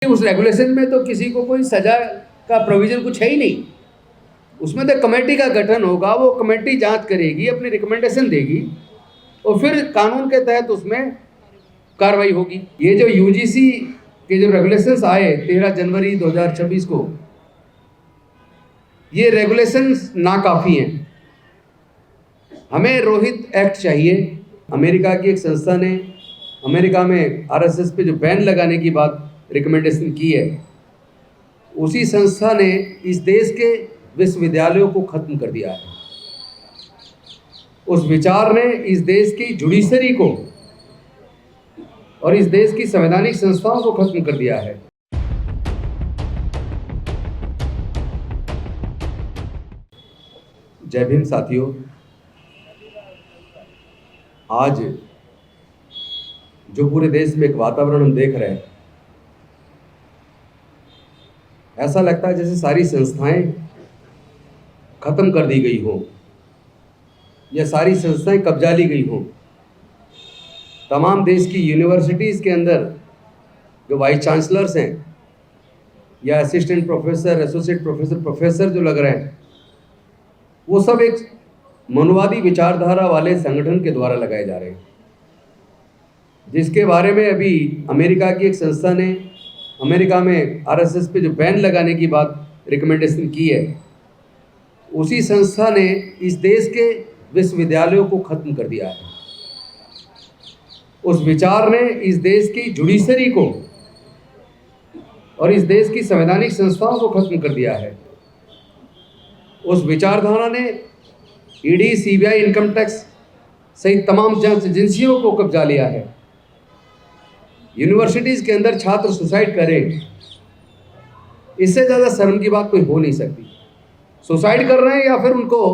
उस रेगुलेशन में तो किसी को कोई सजा का प्रोविजन कुछ है ही नहीं। उसमें तो कमेटी का गठन होगा, वो कमेटी जांच करेगी, अपनी रिकमेंडेशन देगी और फिर कानून के तहत उसमें कार्रवाई होगी। ये जो यूजीसी के जो रेगुलेशंस आए 13 जनवरी 2026 को, ये रेगुलेशंस नाकाफ़ी हैं। हमें रोहित एक्ट चाहिए। अमेरिका की एक संस्था ने अमेरिका में आरएसएस पे जो बैन लगाने की बात रिकमेंडेशन की है, उसी संस्था ने इस देश के विश्वविद्यालयों को ख़त्म कर दिया है। उस विचार ने इस देश की जुडिशरी को और इस देश की संवैधानिक संस्थाओं को ख़त्म कर दिया है। जय भीम साथियों, आज जो पूरे देश में एक वातावरण हम देख रहे हैं, ऐसा लगता है जैसे सारी संस्थाएं खत्म कर दी गई हो या सारी संस्थाएं कब्जा ली गई हो। तमाम देश की यूनिवर्सिटीज़ के अंदर जो वाइस चांसलर्स हैं या assistant professor, associate professor, professor जो लग रहे हैं, वो सब एक मनुवादी विचारधारा वाले संगठन के द्वारा लगाए जा रहे हैं, जिसके बारे में अभी अमेरिका की एक संस्था ने अमेरिका में आरएसएस पे जो बैन लगाने की बात रिकमेंडेशन की है, उसी संस्था ने इस देश के विश्वविद्यालयों को ख़त्म कर दिया है। उस विचार ने इस देश की जुडिशरी को और इस देश की संवैधानिक संस्थाओं को ख़त्म कर दिया है। उस विचारधारा ने ईडी, सीबीआई, इनकम टैक्स सहित तमाम जांच एजेंसियों को कब्जा लिया है। यूनिवर्सिटीज़ के अंदर छात्र सुसाइड करें, इससे ज़्यादा शर्म की बात कोई हो नहीं सकती। सुसाइड कर रहे हैं या फिर उनको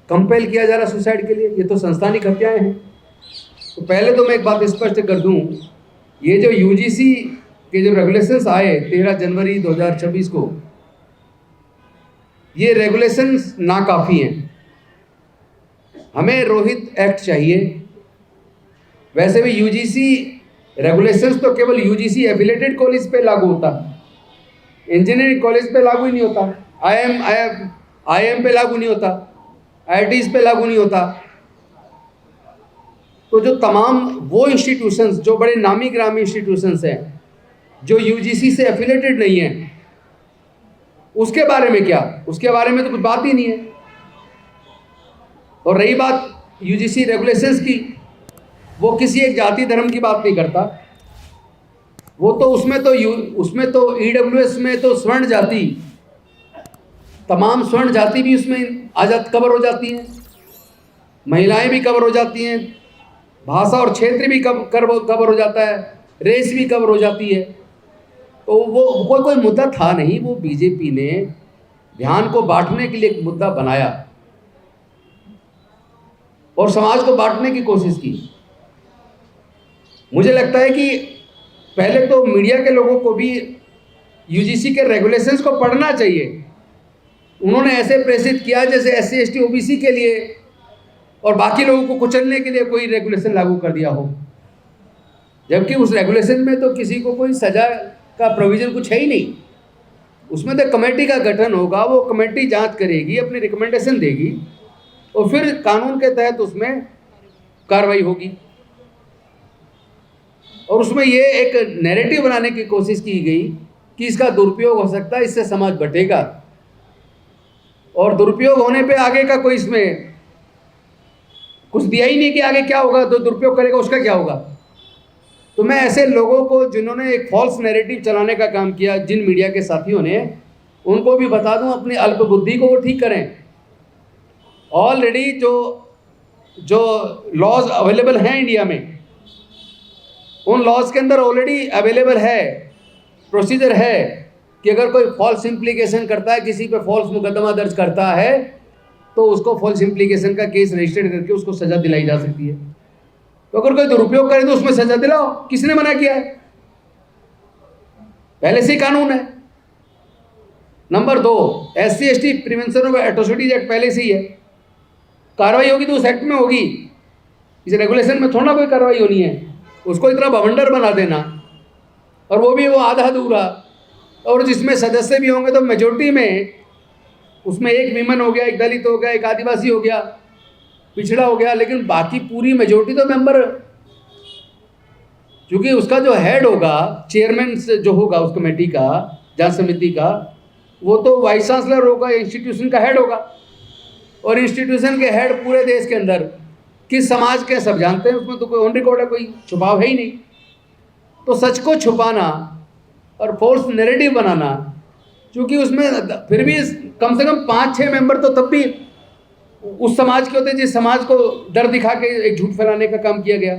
कंपेल किया जा रहा है सुसाइड के लिए, ये तो संस्थानिक हत्याएं हैं। तो पहले तो मैं एक बात स्पष्ट कर दूं, ये जो यूजीसी के जो रेगुलेशंस आए 13 जनवरी 2026 को, ये रेगुलेशंस नाकाफ़ी हैं। हमें रोहित एक्ट चाहिए। वैसे भी यूजीसी रेगुलेशंस तो केवल यूजीसी एफिलेटेड कॉलेज पे लागू होता है, इंजीनियरिंग कॉलेज पे लागू ही नहीं होता, आईएम पे लागू नहीं होता, आईआईटीज़ पे लागू नहीं होता। तो जो तमाम वो इंस्टीट्यूशंस जो बड़े नामी ग्रामी इंस्टीट्यूशंस हैं, जो यूजीसी से एफिलेटेड नहीं हैं, उसके बारे में क्या? उसके बारे में तो कुछ बात ही नहीं है। और रही बात यूजीसी रेगुलेशंस की, वो किसी एक जाति धर्म की बात नहीं करता। वो तो उसमें तो ईडब्ल्यूएस में तो स्वर्ण जाति, तमाम स्वर्ण जाति भी उसमें कवर हो जाती हैं, महिलाएं भी कवर हो जाती हैं, भाषा और क्षेत्र भी कवर हो जाता है, रेस भी कवर हो जाती है। तो वो कोई मुद्दा था नहीं, वो बीजेपी ने ध्यान को बांटने के लिए एक मुद्दा बनाया और समाज को बांटने की कोशिश की। मुझे लगता है कि पहले तो मीडिया के लोगों को भी यूजीसी के रेगुलेशंस को पढ़ना चाहिए। उन्होंने ऐसे प्रेषित किया जैसे एससी, एसटी, ओबीसी के लिए और बाकी लोगों को कुचलने के लिए कोई रेगुलेशन लागू कर दिया हो, जबकि उस रेगुलेशन में तो किसी को कोई सजा का प्रोविजन कुछ है ही नहीं। उसमें तो कमेटी का गठन होगा, वो कमेटी जांच करेगी, अपनी रिकमेंडेशन देगी और फिर कानून के तहत उसमें कार्रवाई होगी। और उसमें ये एक नैरेटिव बनाने की कोशिश की गई कि इसका दुरुपयोग हो सकता है, इससे समाज बटेगा, और दुरुपयोग होने पे आगे का कोई इसमें कुछ दिया ही नहीं कि आगे क्या होगा, तो दुरुपयोग करेगा उसका क्या होगा। तो मैं ऐसे लोगों को जिन्होंने एक फॉल्स नैरेटिव चलाने का काम किया, जिन मीडिया के साथियों ने, उनको भी बता दूं अपनी अल्प बुद्धि को वो ठीक करें। ऑलरेडी जो लॉज अवेलेबल हैं इंडिया में, उन लॉज के अंदर ऑलरेडी अवेलेबल है, प्रोसीजर है कि अगर कोई फॉल्स इम्प्लीकेशन करता है, किसी पे फॉल्स मुकदमा दर्ज करता है, तो उसको फॉल्स इम्प्लीकेशन का केस रजिस्टर्ड करके उसको सज़ा दिलाई जा सकती है। तो अगर कोई दुरुपयोग करे तो उसमें सज़ा दिलाओ, किसने मना किया है? पहले से ही कानून है। Number 2, SC ST prevention of atrocities act पहले से ही है। कार्रवाई होगी तो उस एक्ट में होगी, इस रेगुलेशन में थोड़ा कोई कार्रवाई होनी है। उसको इतना बवंडर बना देना और वो भी वो आधा अधूरा, और जिसमें सदस्य भी होंगे तो मेजोरिटी में उसमें एक विमन हो गया, एक दलित हो गया, एक आदिवासी हो गया, पिछड़ा हो गया, लेकिन बाकी पूरी मेजोरिटी तो मेंबर, क्योंकि उसका जो हेड होगा, चेयरमैन जो होगा उस कमेटी का, जांच समिति का, वो तो वाइस चांसलर होगा, इंस्टीट्यूशन का हेड होगा। और इंस्टीट्यूशन के हेड पूरे देश के अंदर किस समाज के सब जानते हैं, उसमें तो कोई ऑन रिकॉर्ड है, कोई छुपाव है ही नहीं। तो सच को छुपाना और फोर्स नैरेटिव बनाना, क्योंकि उसमें फिर भी कम से कम 5-6 मेंबर तो तब भी उस समाज के होते जिस समाज को डर दिखा के एक झूठ फैलाने का काम किया गया।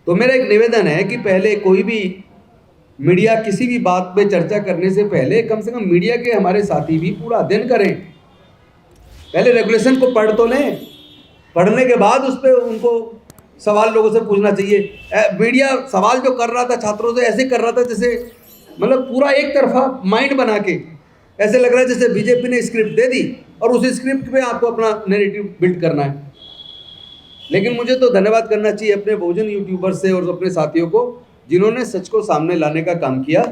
तो मेरा एक निवेदन है कि पहले कोई भी मीडिया किसी भी बात पे चर्चा करने से पहले कम से कम मीडिया के हमारे साथी भी पूरा अध्ययन करें, पहले रेगुलेशन को पढ़ तो लें, पढ़ने के बाद उस पर उनको सवाल लोगों से पूछना चाहिए। मीडिया सवाल जो कर रहा था छात्रों से ऐसे कर रहा था जैसे मतलब पूरा एक तरफा माइंड बना के, ऐसे लग रहा है जैसे बीजेपी ने स्क्रिप्ट दे दी और उस स्क्रिप्ट पे आपको अपना नैरेटिव बिल्ड करना है। लेकिन मुझे तो धन्यवाद करना चाहिए अपने बहुजन यूट्यूबर से और अपने साथियों को जिन्होंने सच को सामने लाने का काम किया,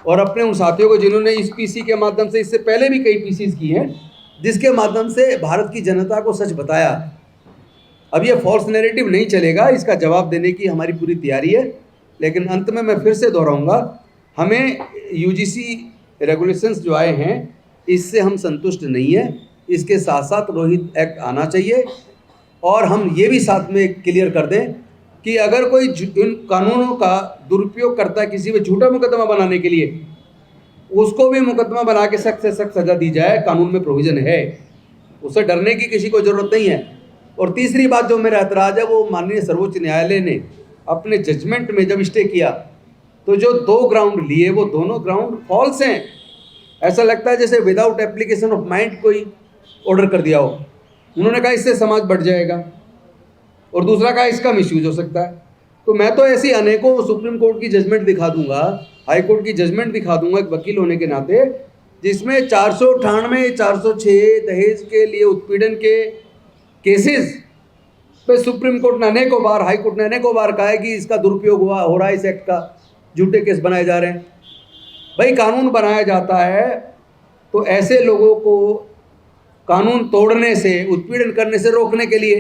और अपने उन साथियों को जिन्होंने इस पीसी के माध्यम से, इससे पहले भी कई पीसीज की हैं, जिसके माध्यम से भारत की जनता को सच बताया। अब ये फॉल्स नैरेटिव नहीं चलेगा, इसका जवाब देने की हमारी पूरी तैयारी है। लेकिन अंत में मैं फिर से दोहराऊंगा, हमें यूजीसी रेगुलेशंस जो आए हैं इससे हम संतुष्ट नहीं है। इसके साथ साथ रोहित एक्ट आना चाहिए, और हम ये भी साथ में क्लियर कर दें कि अगर कोई इन कानूनों का दुरुपयोग करता है किसी पे झूठा मुकदमा बनाने के लिए, उसको भी मुकदमा बना के सख्त से सख्त सजा दी जाए, कानून में प्रोविज़न है, उससे डरने की किसी को ज़रूरत नहीं है। और तीसरी बात जो मेरा ऐतराज़ है वो माननीय सर्वोच्च न्यायालय ने अपने जजमेंट में जब स्टे किया तो जो 2 ग्राउंड लिए वो दोनों ग्राउंड फॉल्स हैं। ऐसा लगता है जैसे विदाउट एप्लीकेशन ऑफ माइंड कोई ऑर्डर कर दिया हो। उन्होंने कहा इससे समाज बढ़ जाएगा, और दूसरा कहा इसका मिसयूज हो सकता है। तो मैं तो ऐसी अनेकों सुप्रीम कोर्ट की जजमेंट दिखा दूंगा, हाई कोर्ट की जजमेंट दिखा दूंगा एक वकील होने के नाते, जिसमें 498, 406 दहेज के लिए उत्पीड़न के केसेस पे सुप्रीम कोर्ट ने अनेकों बार, हाई कोर्ट ने अनेकों बार कहा है कि इसका दुरुपयोग हो रहा है, इस एक्ट का झूठे केस बनाए जा रहे हैं। भाई कानून बनाया जाता है तो ऐसे लोगों को कानून तोड़ने से, उत्पीड़न करने से रोकने के लिए,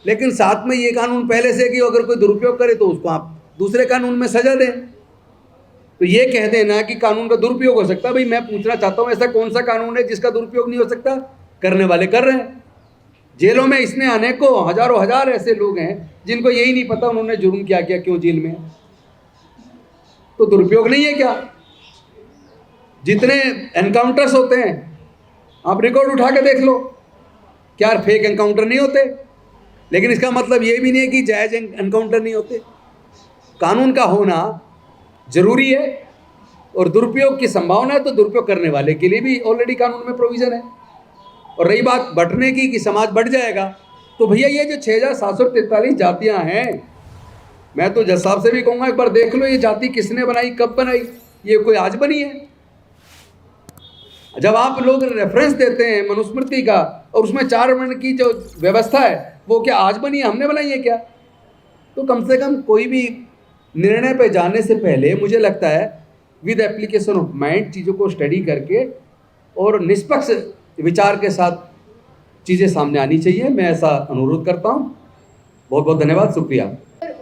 लेकिन साथ में ये कानून पहले से कि अगर कोई दुरुपयोग करे तो उसको आप दूसरे कानून में सजा दें। तो ये कह देना कि कानून का दुरुपयोग हो सकता है, भाई मैं पूछना चाहता हूँ ऐसा कौन सा कानून है जिसका दुरुपयोग नहीं हो सकता? करने वाले कर रहे हैं। जेलों में इसने अनेकों हजारों हजार ऐसे लोग हैं जिनको यही नहीं पता उन्होंने जुर्म क्या किया, क्यों जेल में। तो दुरुपयोग नहीं है क्या? जितने एनकाउंटर्स होते हैं आप रिकॉर्ड उठा के देख लो, क्या फेक एनकाउंटर नहीं होते? लेकिन इसका मतलब ये भी नहीं है कि जायज एनकाउंटर नहीं होते। कानून का होना जरूरी है, और दुरुपयोग की संभावना है तो दुरुपयोग करने वाले के लिए भी ऑलरेडी कानून में प्रोविजन है। और रही बात बंटने की कि समाज बढ़ जाएगा, तो भैया ये जो 6743 जातियां हैं, मैं तो जज साहब से भी कहूँगा एक बार देख लो ये जाति किसने बनाई, कब बनाई, ये कोई आज बनी है? जब आप लोग रेफरेंस देते हैं मनुस्मृति का और उसमें 4 वर्ण की जो व्यवस्था है वो क्या आज बनी है, हमने बनाई है क्या? तो कम से कम कोई भी निर्णय पे जाने से पहले मुझे लगता है विद एप्लीकेशन ऑफ माइंड चीज़ों को स्टडी करके और निष्पक्ष विचार के साथ चीज़ें सामने आनी चाहिए। मैं ऐसा अनुरोध करता हूँ। बहुत बहुत धन्यवाद, शुक्रिया।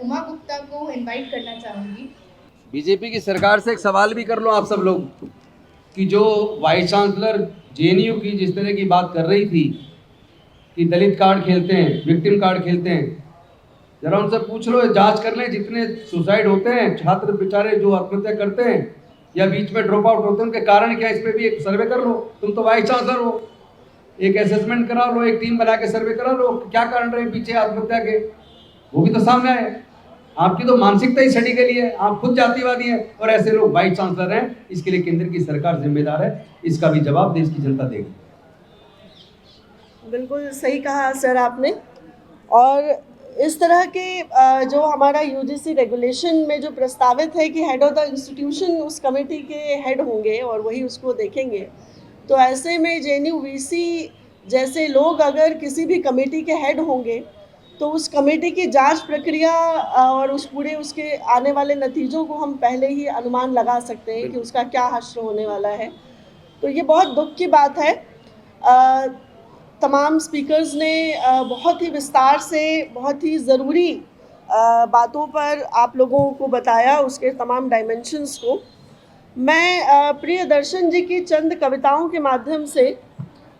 उमा गुप्ता को इनवाइट करना चाहूँगी। बीजेपी की सरकार से एक सवाल भी कर लो आप सब लोग कि जो वाइस चांसलर जेएनयू की जिस तरह की बात कर रही थी कि दलित कार्ड खेलते हैं, विक्टिम कार्ड खेलते हैं, जरा उनसे पूछ लो, जांच कर लें जितने सुसाइड होते हैं, छात्र बेचारे जो आत्महत्या करते हैं या बीच में ड्रॉप आउट होते हैं, उनके कारण क्या, इस पर भी एक सर्वे कर लो। तुम तो वाइस चांसलर हो, एक असेसमेंट करा लो, एक टीम बना के सर्वे करा लो, क्या कारण रहे पीछे आत्महत्या के, वो भी तो सामने आए। आपकी तो मानसिकता ही सड़ी गई है, आप खुद जातिवादी हैं और ऐसे लोग वाइस चांसलर हैं। इसके लिए केंद्र की सरकार जिम्मेदार है, इसका भी जवाब देश की जनता देगी। बिल्कुल सही कहा सर आपने। और इस तरह के जो हमारा यूजीसी रेगुलेशन में जो प्रस्तावित है कि हेड ऑफ द इंस्टीट्यूशन उस कमेटी के हेड होंगे और वही उसको देखेंगे, तो ऐसे में जेएनयू वीसी जैसे लोग अगर किसी भी कमेटी के हेड होंगे तो उस कमेटी की जांच प्रक्रिया और उस पूरे उसके आने वाले नतीजों को हम पहले ही अनुमान लगा सकते हैं कि उसका क्या हश्र होने वाला है। तो ये बहुत दुख की बात है। तमाम स्पीकर्स ने बहुत ही विस्तार से, बहुत ही ज़रूरी बातों पर आप लोगों को बताया, उसके तमाम डायमेंशंस को। मैं प्रियदर्शन जी की चंद कविताओं के माध्यम से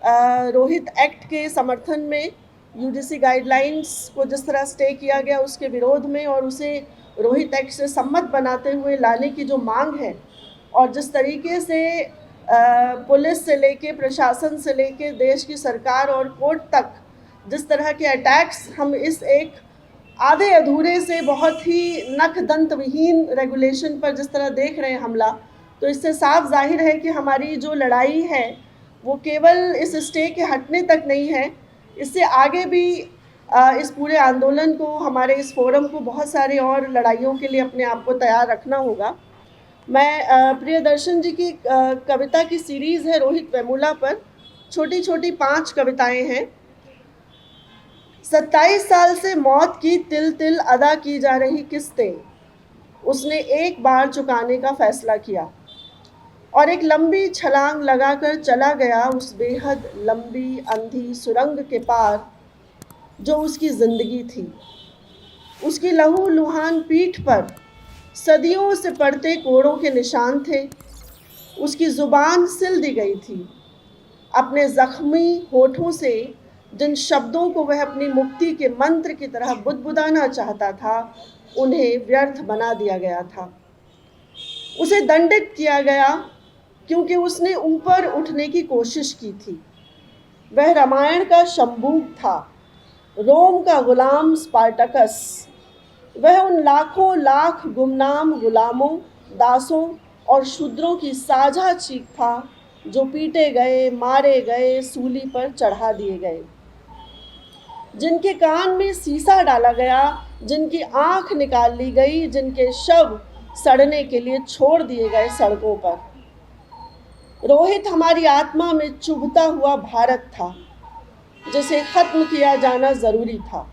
रोहित एक्ट के समर्थन में, यूजीसी गाइडलाइंस को जिस तरह स्टे किया गया उसके विरोध में, और उसे रोहित एक्ट से सम्मत बनाते हुए लाने की जो मांग है, और जिस तरीके से पुलिस से लेके, प्रशासन से लेके, देश की सरकार और कोर्ट तक जिस तरह के अटैक्स हम इस एक आधे अधूरे से बहुत ही नख दंत विहीन रेगुलेशन पर जिस तरह देख रहे हैं हमला, तो इससे साफ जाहिर है कि हमारी जो लड़ाई है वो केवल इस स्टे के हटने तक नहीं है, इससे आगे भी इस पूरे आंदोलन को, हमारे इस फोरम को बहुत सारे और लड़ाइयों के लिए अपने आप को तैयार रखना होगा। मैं प्रियदर्शन जी की कविता की सीरीज़ है रोहित वेमुला पर, छोटी छोटी 5 कविताएं हैं। 27 साल से मौत की तिल तिल अदा की जा रही किस्तें उसने एक बार चुकाने का फैसला किया, और एक लंबी छलांग लगाकर चला गया उस बेहद लंबी अंधी सुरंग के पार जो उसकी ज़िंदगी थी। उसकी लहू लुहान पीठ पर सदियों से पड़ते कोड़ों के निशान थे। उसकी ज़ुबान सिल दी गई थी। अपने ज़ख्मी होठों से जिन शब्दों को वह अपनी मुक्ति के मंत्र की तरह बुदबुदाना चाहता था, उन्हें व्यर्थ बना दिया गया था। उसे दंडित किया गया क्योंकि उसने ऊपर उठने की कोशिश की थी। वह रामायण का शंबूक था, रोम का गुलाम स्पार्टकस। वह उन लाखों लाख गुमनाम गुलामों, दासों और शूद्रों की साझा चीख था जो पीटे गए, मारे गए, सूली पर चढ़ा दिए गए, जिनके कान में सीसा डाला गया, जिनकी आंख निकाल ली गई, जिनके शव सड़ने के लिए छोड़ दिए गए सड़कों पर। रोहित हमारी आत्मा में चुभता हुआ भारत था जिसे खत्म किया जाना जरूरी था।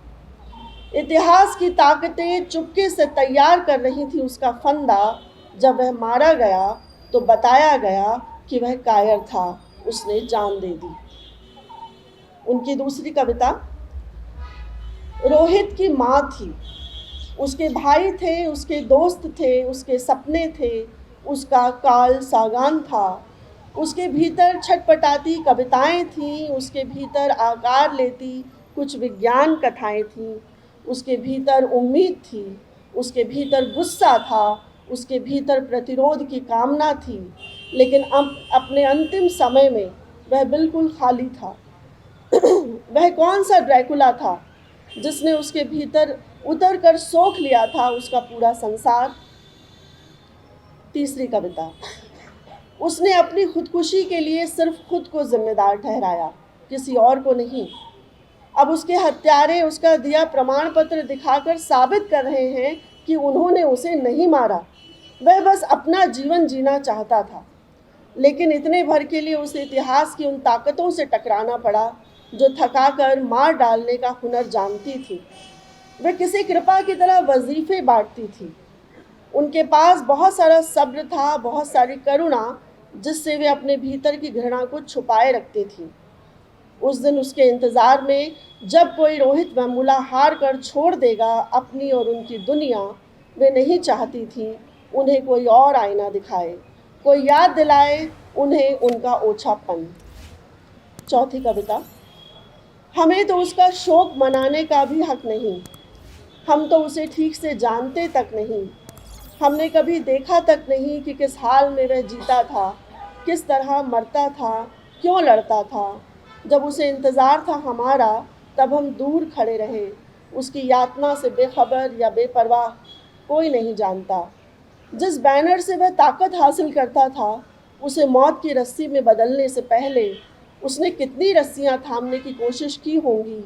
इतिहास की ताकतें चुपके से तैयार कर रही थी उसका फंदा। जब वह मारा गया तो बताया गया कि वह कायर था, उसने जान दे दी। उनकी दूसरी कविता रोहित की माँ थी, उसके भाई थे, उसके दोस्त थे, उसके सपने थे, उसका काल सागान था। उसके भीतर छटपटाती कविताएं थीं, उसके भीतर आकार लेती कुछ विज्ञान कथाएं थीं, उसके भीतर उम्मीद थी, उसके भीतर गुस्सा था, उसके भीतर प्रतिरोध की कामना थी। लेकिन अब अपने अंतिम समय में वह बिल्कुल खाली था। वह कौन सा ड्रैकुला था जिसने उसके भीतर उतर कर सोख लिया था उसका पूरा संसार। तीसरी कविता, उसने अपनी खुदकुशी के लिए सिर्फ खुद को जिम्मेदार ठहराया, किसी और को नहीं। अब उसके हत्यारे उसका दिया प्रमाण पत्र दिखाकर साबित कर रहे हैं कि उन्होंने उसे नहीं मारा, वह बस अपना जीवन जीना चाहता था। लेकिन इतने भर के लिए उसे इतिहास की उन ताकतों से टकराना पड़ा जो थकाकर मार डालने का हुनर जानती थी। वह किसी कृपा की तरह वजीफे बांटती थी। उनके पास बहुत सारा सब्र था, बहुत सारी करुणा, जिससे वे अपने भीतर की घृणा को छुपाए रखती थी। उस दिन उसके इंतज़ार में जब कोई रोहित वेमुला हार कर छोड़ देगा अपनी और उनकी दुनिया, वे नहीं चाहती थी उन्हें कोई और आईना दिखाए, कोई याद दिलाए उन्हें उनका ओछापन। चौथी कविता, हमें तो उसका शोक मनाने का भी हक नहीं। हम तो उसे ठीक से जानते तक नहीं। हमने कभी देखा तक नहीं कि किस हाल में वह जीता था, किस तरह मरता था, क्यों लड़ता था। जब उसे इंतज़ार था हमारा, तब हम दूर खड़े रहे। उसकी यातना से बेखबर या बेपरवाह कोई नहीं जानता। जिस बैनर से वह ताकत हासिल करता था, उसे मौत की रस्सी में बदलने से पहले उसने कितनी रस्सियां थामने की कोशिश की होंगी,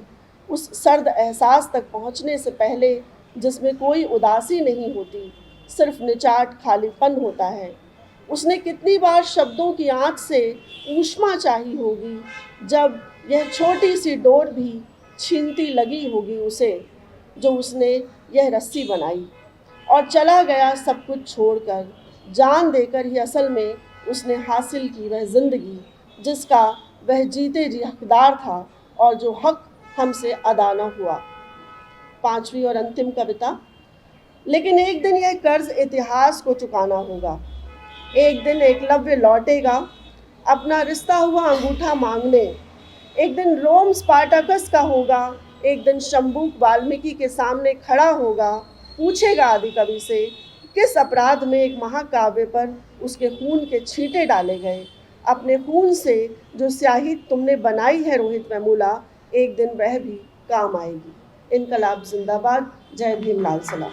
उस सर्द एहसास तक पहुंचने से पहले जिसमें कोई उदासी नहीं होती, सिर्फ निचाट खालीपन होता है। उसने कितनी बार शब्दों की आँच से ऊष्मा चाही होगी, जब यह छोटी सी डोर भी छीनती लगी होगी उसे जो उसने यह रस्सी बनाई, और चला गया सब कुछ छोड़कर, जान देकर ही असल में उसने हासिल की वह ज़िंदगी जिसका वह जीते जी हकदार था और जो हक हमसे अदा न हुआ। 5वीं और अंतिम कविता। लेकिन एक दिन यह कर्ज इतिहास को चुकाना होगा। एक दिन एकलव्य लौटेगा अपना रिश्ता हुआ अंगूठा मांगने। एक दिन रोम स्पार्टाकस का होगा, एक दिन शंबुक वाल्मीकि के सामने खड़ा होगा, पूछेगा आदि कवि से किस अपराध में एक महाकाव्य पर उसके खून के छींटे डाले गए। अपने खून से जो स्याही तुमने बनाई है रोहित वेमुला, एक दिन वह भी काम आएगी। इनकलाब जिंदाबाद। जय भीम, लाल सलाम।